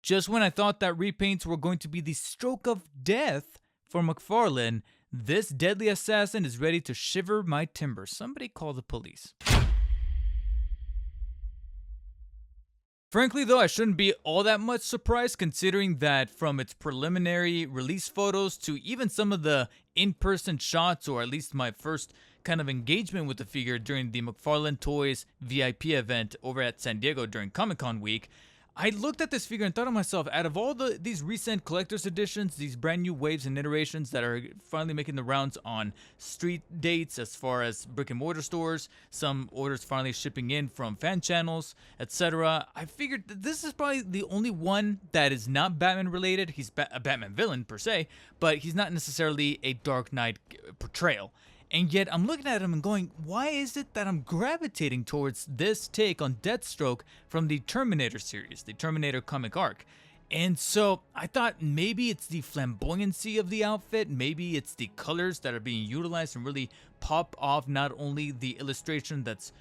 Just when I thought that repaints were going to be the stroke of death for McFarlane, this deadly assassin is ready to shiver my timbers. Somebody call the police. Frankly, though, I shouldn't be all that much surprised considering that from its preliminary release photos to even some of the in-person shots, or at least my first kind of engagement with the figure during the McFarlane Toys VIP event over at San Diego during Comic-Con week, I looked at this figure and thought to myself, out of all these recent collector's editions, these brand new waves and iterations that are finally making the rounds on street dates as far as brick and mortar stores, some orders finally shipping in from fan channels, etc., I figured that this is probably the only one that is not Batman related. He's a Batman villain per se, but he's not necessarily a Dark Knight portrayal. And yet I'm looking at him and going, why is it that I'm gravitating towards this take on Deathstroke from the Terminator series, the Terminator comic arc? And so I thought maybe it's the flamboyancy of the outfit, maybe it's the colors that are being utilized and really pop off not only the illustration that's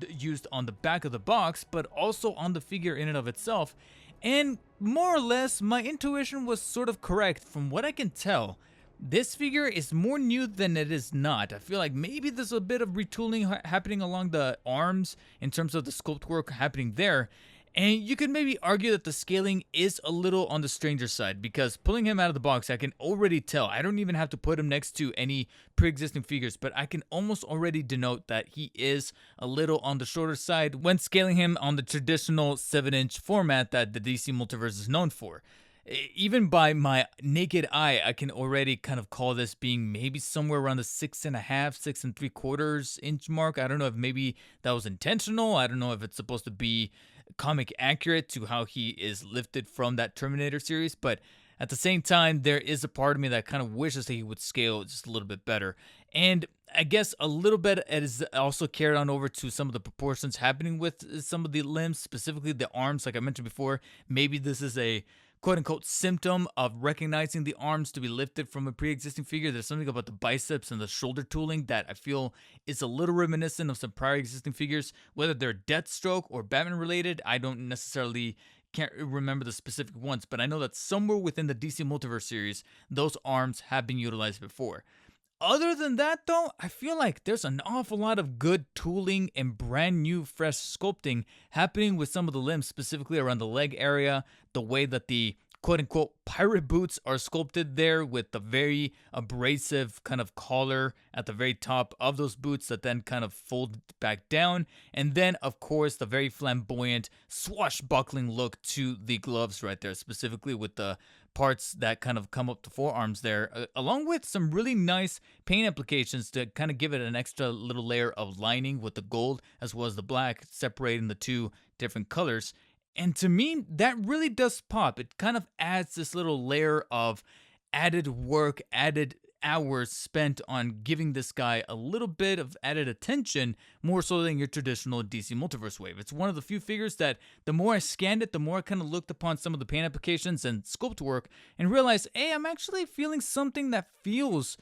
used on the back of the box, but also on the figure in and of itself. And more or less, my intuition was sort of correct from what I can tell. This figure is more new than it is not. I feel like maybe there's a bit of retooling happening along the arms in terms of the sculpt work happening there. And you could maybe argue that the scaling is a little on the stranger side, because pulling him out of the box, I can already tell. I don't even have to put him next to any pre-existing figures, but I can almost already denote that he is a little on the shorter side when scaling him on the traditional 7-inch format that the DC Multiverse is known for. Even by my naked eye, I can already kind of call this being maybe somewhere around the 6.5, 6.75 inch mark. I don't know if maybe that was intentional. I don't know if it's supposed to be comic accurate to how he is lifted from that Terminator series, but at the same time, there is a part of me that kind of wishes that he would scale just a little bit better. And I guess a little bit is also carried on over to some of the proportions happening with some of the limbs, specifically the arms, like I mentioned before. Maybe this is a quote-unquote symptom of recognizing the arms to be lifted from a pre-existing figure. There's something about the biceps and the shoulder tooling that I feel is a little reminiscent of some prior existing figures, whether they're Deathstroke or Batman related. I don't necessarily can't remember the specific ones, but I know that somewhere within the DC Multiverse series, those arms have been utilized before. Other than that, though, I feel like there's an awful lot of good tooling and brand new fresh sculpting happening with some of the limbs, specifically around the leg area, the way that the quote-unquote pirate boots are sculpted there with the very abrasive kind of collar at the very top of those boots that then kind of fold back down. And then, of course, the very flamboyant swashbuckling look to the gloves right there, specifically with the parts that kind of come up the forearms there, along with some really nice paint applications to kind of give it an extra little layer of lining with the gold as well as the black, separating the two different colors. And to me, that really does pop. It kind of adds this little layer of added work, added hours spent on giving this guy a little bit of added attention, more so than your traditional DC Multiverse wave. It's one of the few figures that the more I scanned it, the more I kind of looked upon some of the paint applications and sculpt work and realized, hey, I'm actually feeling something that feels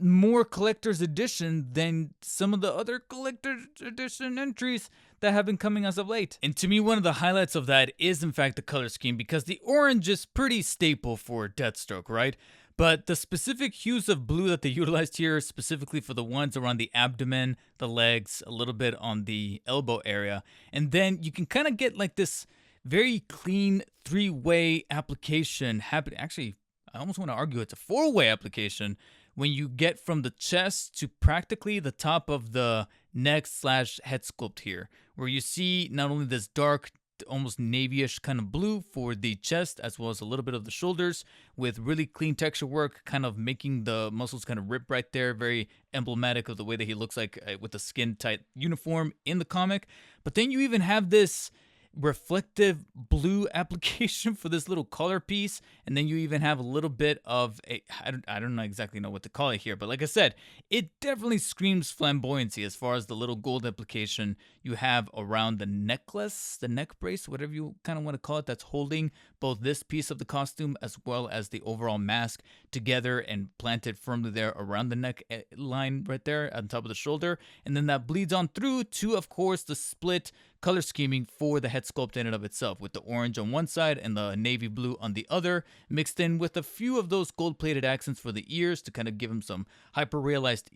more collector's edition than some of the other collector's edition entries that have been coming as of late. And to me, one of the highlights of that is in fact the color scheme, because the orange is pretty staple for Deathstroke, right? But the specific hues of blue that they utilized here, specifically for the ones around the abdomen, the legs, a little bit on the elbow area, and then you can kind of get like this very clean three-way application happening. Actually, I almost want to argue it's a four-way application when you get from the chest to practically the top of the neck / head sculpt here, where you see not only this dark, almost navyish kind of blue for the chest, as well as a little bit of the shoulders, with really clean texture work, kind of making the muscles kind of rip right there, very emblematic of the way that he looks like with the skin tight uniform in the comic. But then you even have this reflective blue application for this little collar piece, and then you even have a little bit of a I don't know exactly know what to call it here, but like I said, it definitely screams flamboyancy as far as the little gold application you have around the necklace, the neck brace, whatever you kind of want to call it, that's holding both this piece of the costume as well as the overall mask together and planted firmly there around the neck line right there on top of the shoulder. And then that bleeds on through to, of course, the split color scheming for the head sculpt in and of itself, with the orange on one side and the navy blue on the other, mixed in with a few of those gold-plated accents for the ears to kind of give him some hyper-realized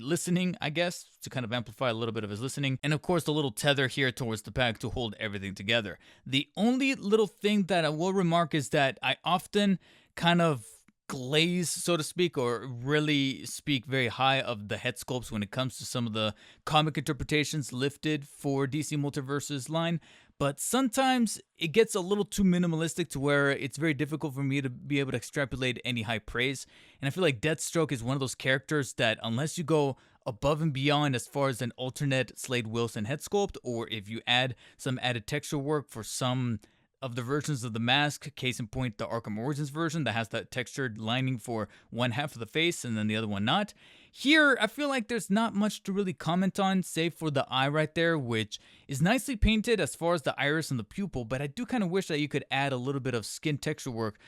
listening, I guess, to kind of amplify a little bit of his listening. And of course, the little tether here towards the back to hold everything together. The only little thing that I will remark is that I often kind of glaze, so to speak, or really speak very high of the head sculpts when it comes to some of the comic interpretations lifted for DC Multiverse's line. But sometimes it gets a little too minimalistic to where it's very difficult for me to be able to extrapolate any high praise. And I feel like Deathstroke is one of those characters that unless you go above and beyond as far as an alternate Slade Wilson head sculpt, or if you add some added texture work for some of the versions of the mask, case in point the Arkham Origins version that has that textured lining for one half of the face and then the other one not. Here, I feel like there's not much to really comment on, save for the eye right there, which is nicely painted as far as the iris and the pupil, but I do kind of wish that you could add a little bit of skin texture work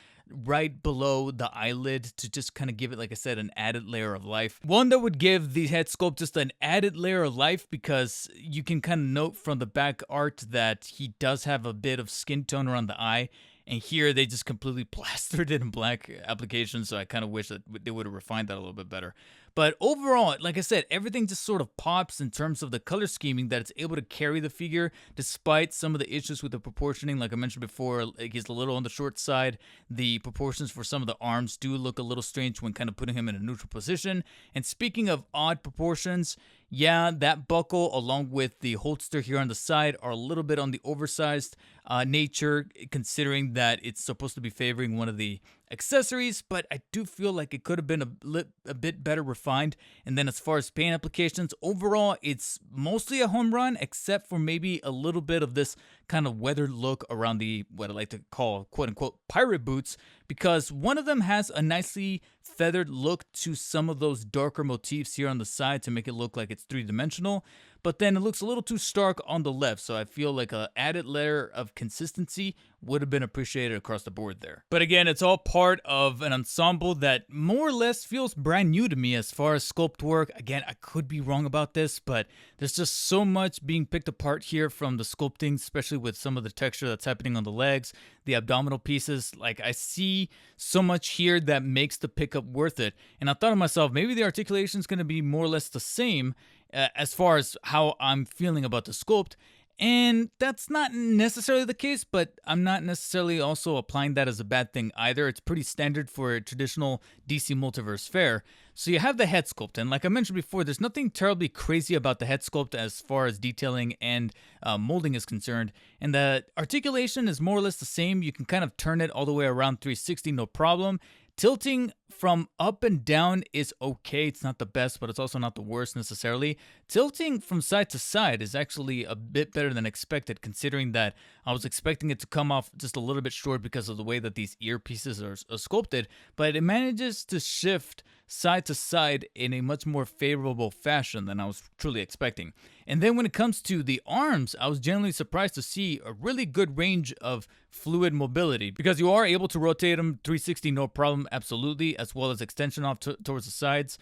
right below the eyelid to just kind of give it, like I said, an added layer of life. One that would give the head sculpt just an added layer of life, because you can kind of note from the back art that he does have a bit of skin tone around the eye. And here they just completely plastered it in black application, so I kind of wish that they would have refined that a little bit better. But overall, like I said, everything just sort of pops in terms of the color scheming that it's able to carry the figure despite some of the issues with the proportioning. Like I mentioned before, like he's a little on the short side. The proportions for some of the arms do look a little strange when kind of putting him in a neutral position. And speaking of odd proportions, yeah, that buckle along with the holster here on the side are a little bit on the oversized nature, considering that it's supposed to be favoring one of the accessories, but I do feel like it could have been a bit better refined. And then as far as paint applications, overall, it's mostly a home run, except for maybe a little bit of this kind of weathered look around the, what I like to call, quote unquote, pirate boots, because one of them has a nicely feathered look to some of those darker motifs here on the side to make it look like it's three-dimensional, but then it looks a little too stark on the left, so I feel like an added layer of consistency would have been appreciated across the board there. But again, it's all part of an ensemble that more or less feels brand new to me as far as sculpt work. Again, I could be wrong about this, but there's just so much being picked apart here from the sculpting, especially with some of the texture that's happening on the legs, the abdominal pieces. Like, I see so much here that makes the pickup worth it. And I thought to myself, maybe the articulation is going to be more or less the same as far as how I'm feeling about the sculpt. And that's not necessarily the case, but I'm not necessarily also applying that as a bad thing either. It's pretty standard for a traditional DC Multiverse fare. So you have the head sculpt, and like I mentioned before, there's nothing terribly crazy about the head sculpt as far as detailing and molding is concerned. And the articulation is more or less the same. You can kind of turn it all the way around 360, no problem. Tilting from up and down is okay. It's not the best, but it's also not the worst necessarily. Tilting from side to side is actually a bit better than expected, considering that I was expecting it to come off just a little bit short because of the way that these earpieces are sculpted, but it manages to shift side to side in a much more favorable fashion than I was truly expecting. And then when it comes to the arms, I was generally surprised to see a really good range of fluid mobility, because you are able to rotate them 360 no problem, absolutely, as well as extension off towards the sides,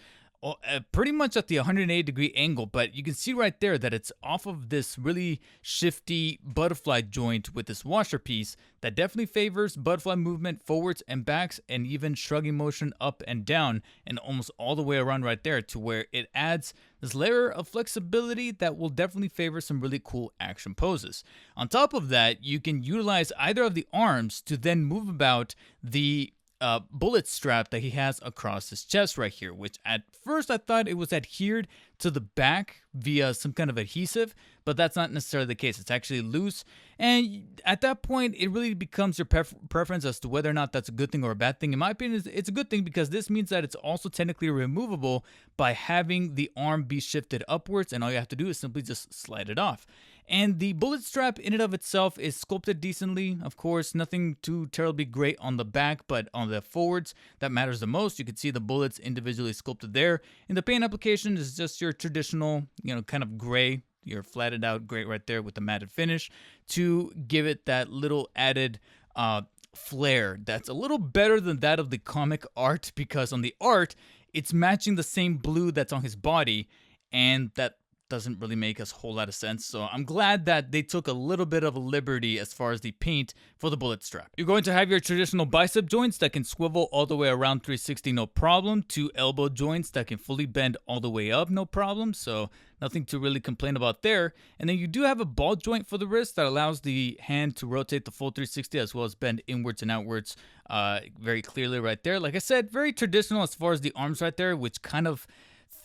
pretty much at the 180-degree angle. But you can see right there that it's off of this really shifty butterfly joint with this washer piece that definitely favors butterfly movement forwards and backs, and even shrugging motion up and down, and almost all the way around right there, to where it adds this layer of flexibility that will definitely favor some really cool action poses. On top of that, you can utilize either of the arms to then move about the bullet strap that he has across his chest right here, which at first I thought it was adhered to the back via some kind of adhesive, but that's not necessarily the case. It's actually loose, and at that point it really becomes your preference as to whether or not that's a good thing or a bad thing. In my opinion, it's a good thing, because this means that it's also technically removable by having the arm be shifted upwards, and all you have to do is simply just slide it off. And the bullet strap in and of itself is sculpted decently. Of course, nothing too terribly great on the back, but on the forwards, that matters the most. You can see the bullets individually sculpted there. And the paint application is just your traditional, kind of gray, your flattened out gray right there with the matted finish to give it that little added flair that's a little better than that of the comic art, because on the art, it's matching the same blue that's on his body, and that doesn't really make a whole lot of sense. So I'm glad that they took a little bit of a liberty as far as the paint for the bullet strap. You're going to have your traditional bicep joints that can swivel all the way around 360, no problem. 2 elbow joints that can fully bend all the way up, no problem. So nothing to really complain about there. And then you do have a ball joint for the wrist that allows the hand to rotate the full 360 as well as bend inwards and outwards very clearly right there. Like I said, very traditional as far as the arms right there, which kind of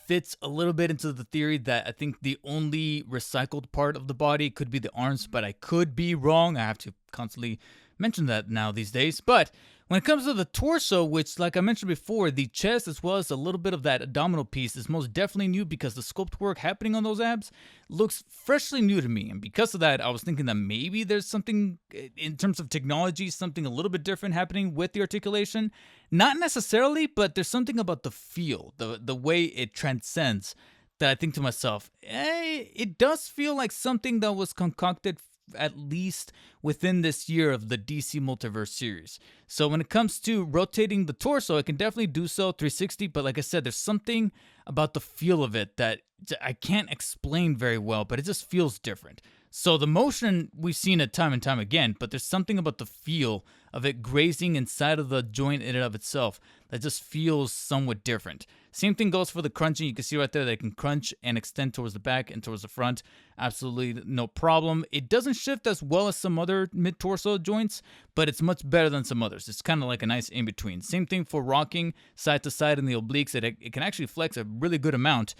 fits a little bit into the theory that I think the only recycled part of the body could be the arms, but I could be wrong. I have to constantly mention that now these days. But when it comes to the torso, which like I mentioned before, the chest as well as a little bit of that abdominal piece is most definitely new because the sculpt work happening on those abs looks freshly new to me. And because of that, I was thinking that maybe there's something in terms of technology, something a little bit different happening with the articulation. Not necessarily, but there's something about the feel, the way it transcends that I think to myself, it does feel like something that was concocted at least within this year of the DC Multiverse series. So when it comes to rotating the torso, it can definitely do so 360, but like I said, there's something about the feel of it that I can't explain very well, but it just feels different. So the motion, we've seen it time and time again, but there's something about the feel of it grazing inside of the joint in and of itself that just feels somewhat different. Same thing goes for the crunching. You can see right there that it can crunch and extend towards the back and towards the front. Absolutely no problem. It doesn't shift as well as some other mid-torso joints, but it's much better than some others. It's kind of like a nice in-between. Same thing for rocking side to side in the obliques. It can actually flex a really good amount.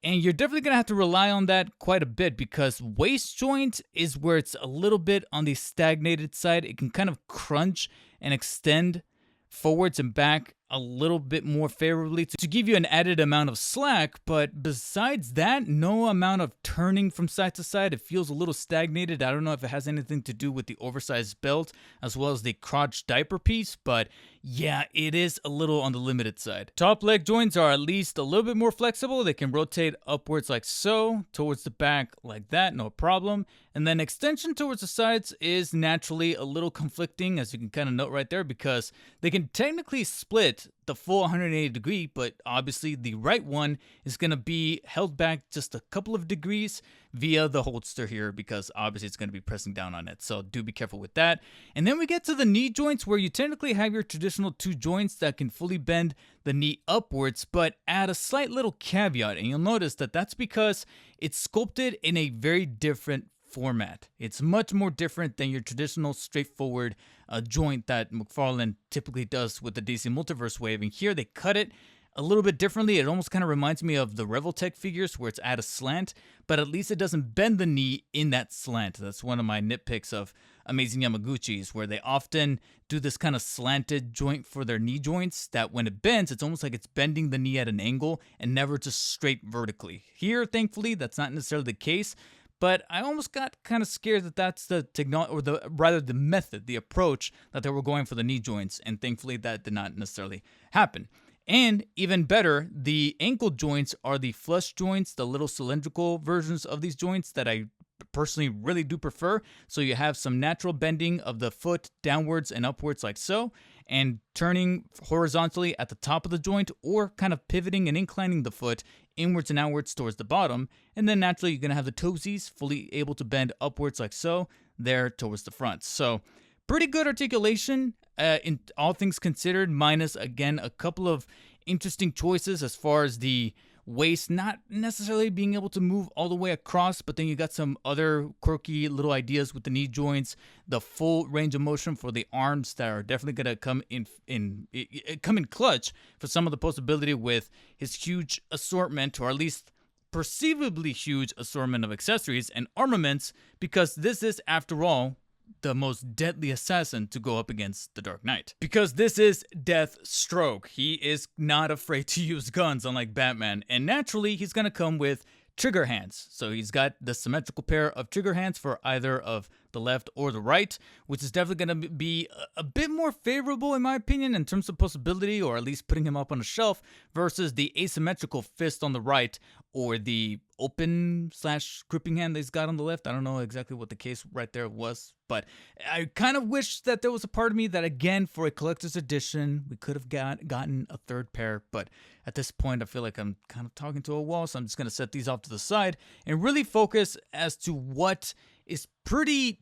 And you're definitely going to have to rely on that quite a bit because waist joint is where it's a little bit on the stagnated side. It can kind of crunch and extend forwards and back a little bit more favorably to give you an added amount of slack, but besides that, no amount of turning from side to side. It feels a little stagnated. I don't know if it has anything to do with the oversized belt as well as the crotch diaper piece, but yeah, it is a little on the limited side. Top leg joints are at least a little bit more flexible. They can rotate upwards like so, towards the back like that, no problem. And then extension towards the sides is naturally a little conflicting, as you can kind of note right there, because they can technically split the full 180 degree, but obviously the right one is going to be held back just a couple of degrees via the holster here, because obviously it's going to be pressing down on it. So do be careful with that. And then we get to the knee joints, where you technically have your traditional 2 joints that can fully bend the knee upwards, but add a slight little caveat. And you'll notice that that's because it's sculpted in a very different format. It's much more different than your traditional straightforward joint that McFarlane typically does with the DC Multiverse wave. And here they cut it a little bit differently. It almost kind of reminds me of the Revoltech figures where it's at a slant, but at least it doesn't bend the knee in that slant. That's one of my nitpicks of Amazing Yamaguchis, where they often do this kind of slanted joint for their knee joints that when it bends, it's almost like it's bending the knee at an angle and never just straight vertically. Here, thankfully, that's not necessarily the case. But I almost got kind of scared that that's the technology, or the method, the approach that they were going for the knee joints, and thankfully that did not necessarily happen. And even better, the ankle joints are the flush joints, the little cylindrical versions of these joints that I personally really do prefer. So you have some natural bending of the foot downwards and upwards like so, and turning horizontally at the top of the joint, or kind of pivoting and inclining the foot inwards and outwards towards the bottom. And then naturally you're going to have the toesies fully able to bend upwards like so, there towards the front. So pretty good articulation in all things considered, minus again a couple of interesting choices as far as the waist not necessarily being able to move all the way across, but then you got some other quirky little ideas with the knee joints, the full range of motion for the arms that are definitely going to come in clutch for some of the possibility with his huge assortment, or at least perceivably huge assortment of accessories and armaments, because this is, after all, the most deadly assassin to go up against the Dark Knight. Because this is Deathstroke. He is not afraid to use guns, unlike Batman. And naturally, he's going to come with trigger hands. So he's got the symmetrical pair of trigger hands for either of the left or the right, which is definitely going to be a bit more favorable in my opinion in terms of possibility, or at least putting him up on a shelf, versus the asymmetrical fist on the right or the open / gripping hand that he's got on the left. I don't know exactly what the case right there was, but I kind of wish that there was a part of me that, again, for a collector's edition, we could have gotten a third pair. But at this point, I feel like I'm kind of talking to a wall, so I'm just going to set these off to the side and really focus as to what is pretty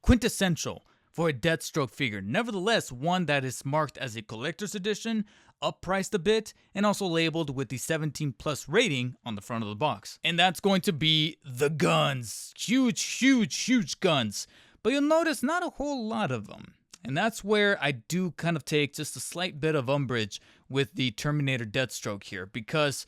quintessential for a Deathstroke figure. Nevertheless, one that is marked as a collector's edition, uppriced a bit, and also labeled with the 17+ rating on the front of the box. And that's going to be the guns. Huge guns. But you'll notice not a whole lot of them. And that's where I do kind of take just a slight bit of umbrage with the Terminator Deathstroke here, because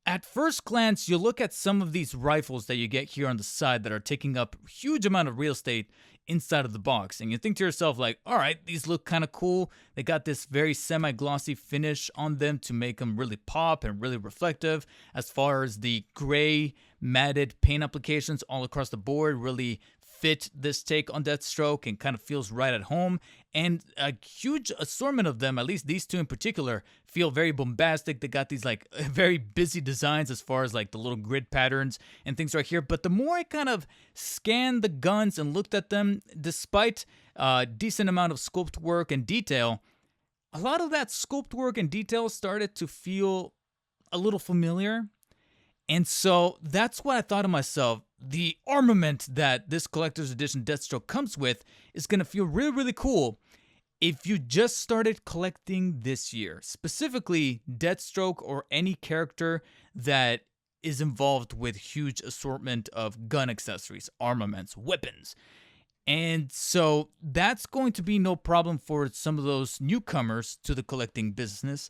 at first glance, you look at some of these rifles that you get here on the side that are taking up a huge amount of real estate inside of the box, and you think to yourself like, all right, these look kind of cool. They got this very semi-glossy finish on them to make them really pop and really reflective. As far as the gray matted paint applications all across the board really fit this take on Deathstroke and kind of feels right at home. And a huge assortment of them, at least these two in particular, feel very bombastic. They got these like very busy designs as far as like the little grid patterns and things right here. But the more I kind of scanned the guns and looked at them, despite a decent amount of sculpt work and detail, a lot of that sculpt work and detail started to feel a little familiar. And so that's what I thought to myself. The armament that this collector's edition Deathstroke comes with is going to feel really cool if you just started collecting this year. Specifically, Deathstroke or any character that is involved with huge assortment of gun accessories, armaments, weapons. And so that's going to be no problem for some of those newcomers to the collecting business.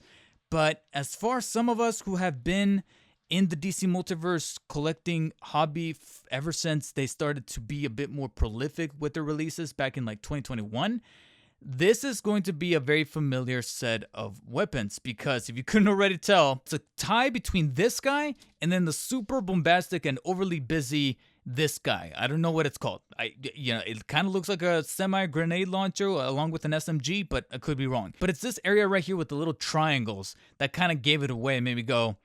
But as far as some of us who have been in the DC Multiverse collecting hobby ever since they started to be a bit more prolific with their releases back in like 2021, this is going to be a very familiar set of weapons, because if you couldn't already tell, it's a tie between this guy and then the super bombastic and overly busy this guy. I don't know what it's called. It kind of looks like a semi-grenade launcher along with an SMG, but I could be wrong. But it's this area right here with the little triangles that kind of gave it away and made me go,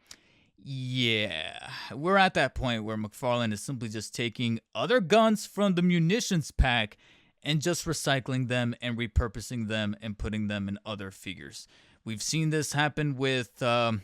yeah, we're at that point where McFarlane is simply just taking other guns from the munitions pack and just recycling them and repurposing them and putting them in other figures. We've seen this happen with the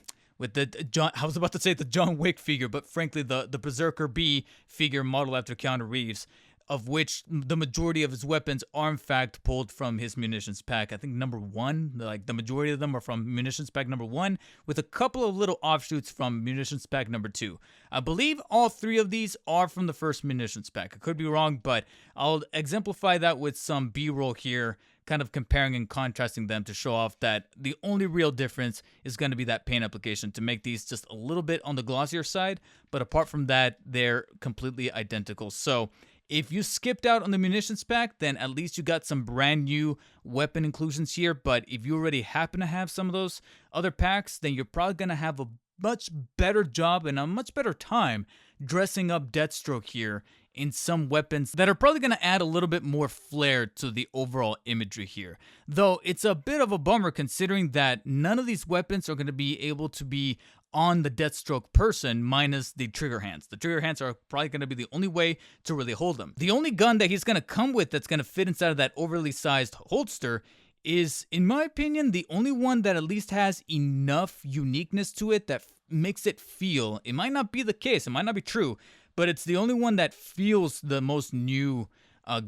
John. I was about to say the John Wick figure, but frankly, the Berserker B figure modeled after Keanu Reeves, of which the majority of his weapons are in fact pulled from his munitions pack. I think number 1, like the majority of them are from munitions pack number 1, with a couple of little offshoots from munitions pack number 2. I believe all 3 of these are from the first munitions pack. I could be wrong, but I'll exemplify that with some B-roll here, kind of comparing and contrasting them to show off that the only real difference is going to be that paint application to make these just a little bit on the glossier side. But apart from that, they're completely identical. So if you skipped out on the munitions pack, then at least you got some brand new weapon inclusions here. But if you already happen to have some of those other packs, then you're probably going to have a much better job and a much better time dressing up Deathstroke here in some weapons that are probably going to add a little bit more flair to the overall imagery here. Though it's a bit of a bummer considering that none of these weapons are going to be able to be on the Deathstroke person minus the trigger hands. The trigger hands are probably going to be the only way to really hold them. The only gun that he's going to come with that's going to fit inside of that overly sized holster is, in my opinion, the only one that at least has enough uniqueness to it that makes it feel, it might not be the case, it might not be true, but it's the only one that feels the most new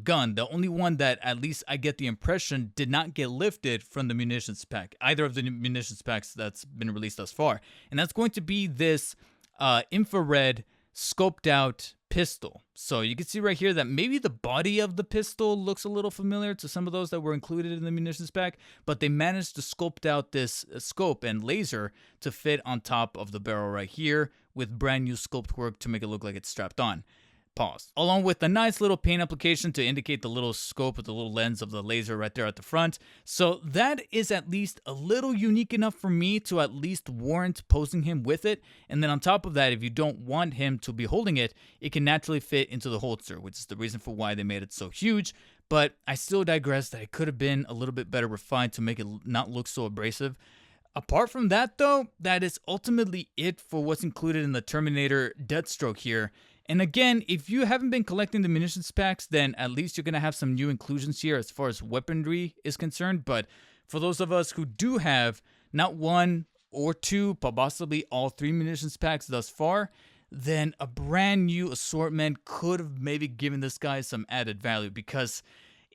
gun. The only one that at least I get the impression did not get lifted from the munitions pack, either of the munitions packs that's been released thus far. And that's going to be this infrared scoped out pistol. So you can see right here that maybe the body of the pistol looks a little familiar to some of those that were included in the munitions pack, but they managed to sculpt out this scope and laser to fit on top of the barrel right here with brand new sculpt work to make it look like it's strapped on. paused, along with a nice little paint application to indicate the little scope with the little lens of the laser right there at the front. So that is at least a little unique enough for me to at least warrant posing him with it. And then on top of that, if you don't want him to be holding it, it can naturally fit into the holster, which is the reason for why they made it so huge. But I still digress that it could have been a little bit better refined to make it not look so abrasive. Apart from that, though, that is ultimately it for what's included in the Terminator Deathstroke here. And again, if you haven't been collecting the munitions packs, then at least you're going to have some new inclusions here as far as weaponry is concerned. But for those of us who do have not one or two, but possibly all three munitions packs thus far, then a brand new assortment could have maybe given this guy some added value, because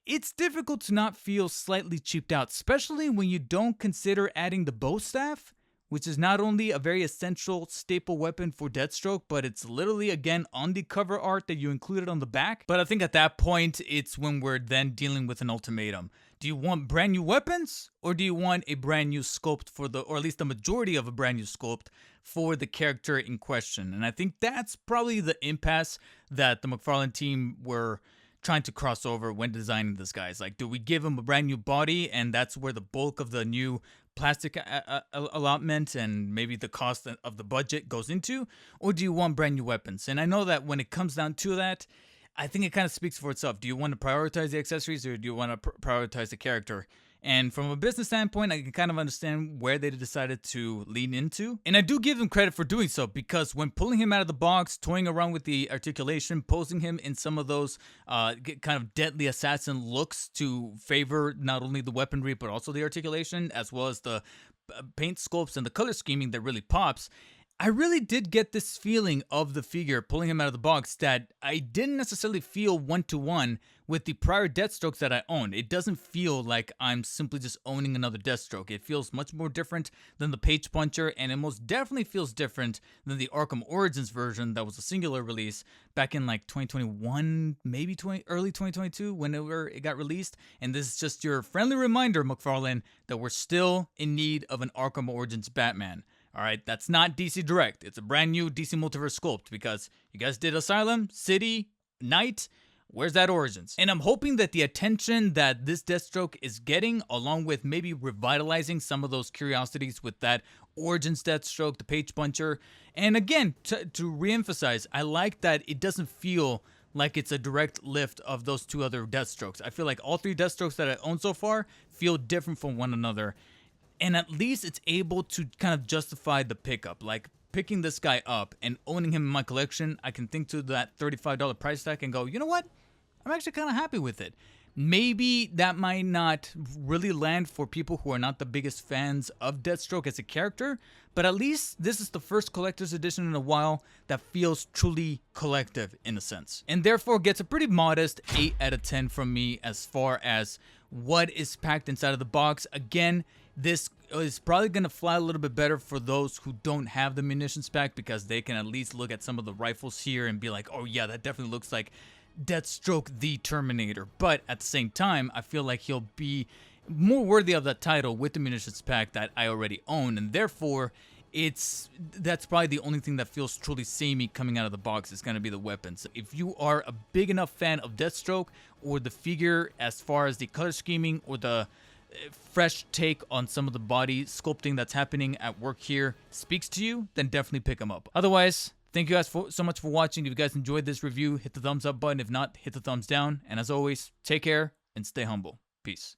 it's difficult to not feel slightly cheaped out, especially when you don't consider adding the bow staff, which is not only a very essential staple weapon for Deathstroke, but it's literally, again, on the cover art that you included on the back. But I think at that point, it's when we're then dealing with an ultimatum. Do you want brand new weapons, or do you want a brand new sculpt for the, or at least the majority of a brand new sculpt for the character in question? And I think that's probably the impasse that the McFarlane team were trying to cross over when designing this guy. It's like, do we give him a brand new body, and that's where the bulk of the new plastic allotment and maybe the cost of the budget goes into, or do you want brand new weapons? And I know that when it comes down to that, I think it kind of speaks for itself. Do you want to prioritize the accessories, or do you want to prioritize the character? And from a business standpoint, I can kind of understand where they decided to lean into. And I do give them credit for doing so, because when pulling him out of the box, toying around with the articulation, posing him in some of those kind of deadly assassin looks to favor not only the weaponry, but also the articulation, as well as the paint sculpts and the color scheming that really pops, I really did get this feeling of the figure pulling him out of the box that I didn't necessarily feel one-to-one with the prior Deathstrokes that I owned. It doesn't feel like I'm simply just owning another Deathstroke. It feels much more different than the Page Puncher, and it most definitely feels different than the Arkham Origins version that was a singular release back in like 2021, maybe early 2022, whenever it got released. And this is just your friendly reminder, McFarlane, that we're still in need of an Arkham Origins Batman. All right, that's not DC Direct. It's a brand new DC Multiverse sculpt, because you guys did Asylum, City, Night. Where's that Origins? And I'm hoping that the attention that this Deathstroke is getting, along with maybe revitalizing some of those curiosities with that Origins Deathstroke, the Page Puncher. And again, to reemphasize, I like that it doesn't feel like it's a direct lift of those two other Deathstrokes. I feel like all three Deathstrokes that I own so far feel different from one another. And at least it's able to kind of justify the pickup. Like, picking this guy up and owning him in my collection, I can think to that $35 price tag and go, you know what? I'm actually kind of happy with it. Maybe that might not really land for people who are not the biggest fans of Deathstroke as a character, but at least this is the first collector's edition in a while that feels truly collective in a sense. And therefore gets a pretty modest 8 out of 10 from me as far as what is packed inside of the box. Again, this is probably going to fly a little bit better for those who don't have the munitions pack, because they can at least look at some of the rifles here and be like, oh yeah, that definitely looks like Deathstroke the Terminator. But at the same time, I feel like he'll be more worthy of that title with the munitions pack that I already own, and therefore that's probably the only thing that feels truly samey coming out of the box is going to be the weapons. If you are a big enough fan of Deathstroke, or the figure as far as the color scheming or the fresh take on some of the body sculpting that's happening at work here speaks to you, then definitely pick them up. Otherwise, thank you guys so much for watching. If you guys enjoyed this review, hit the thumbs up button. If not, hit the thumbs down. And as always, take care and stay humble. Peace.